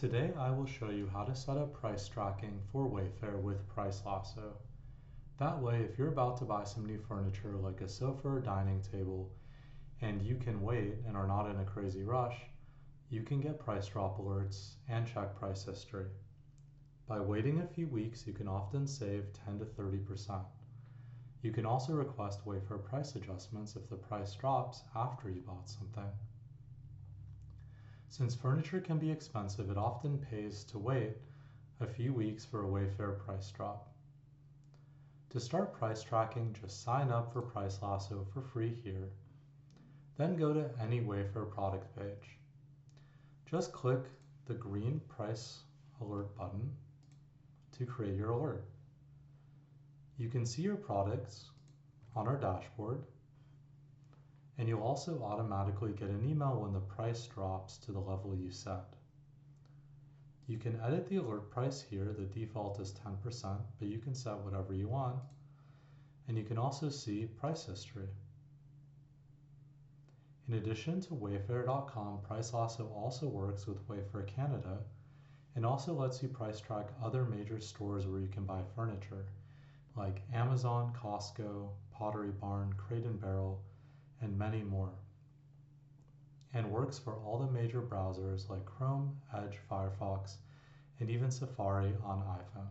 Today I will show you how to set up price tracking for Wayfair with PriceLasso. That way, if you're about to buy some new furniture like a sofa or dining table and you can wait and are not in a crazy rush, you can get price drop alerts and check price history. By waiting a few weeks, you can often save 10 to 30%. You can also request Wayfair price adjustments if the price drops after you bought something. Since furniture can be expensive, it often pays to wait a few weeks for a Wayfair price drop. To start price tracking, just sign up for PriceLasso for free here. Then go to any Wayfair product page. Just click the green price alert button to create your alert. You can see your products on our dashboard, and you'll also automatically get an email when the price drops to the level you set. You can edit the alert price here. The default is 10%, but you can set whatever you want. And you can also see price history. In addition to Wayfair.com, PriceLasso also works with Wayfair Canada and also lets you price track other major stores where you can buy furniture, like Amazon, Costco, Pottery Barn, Crate and Barrel, and many more, and works for all the major browsers like Chrome, Edge, Firefox, and even Safari on iPhone.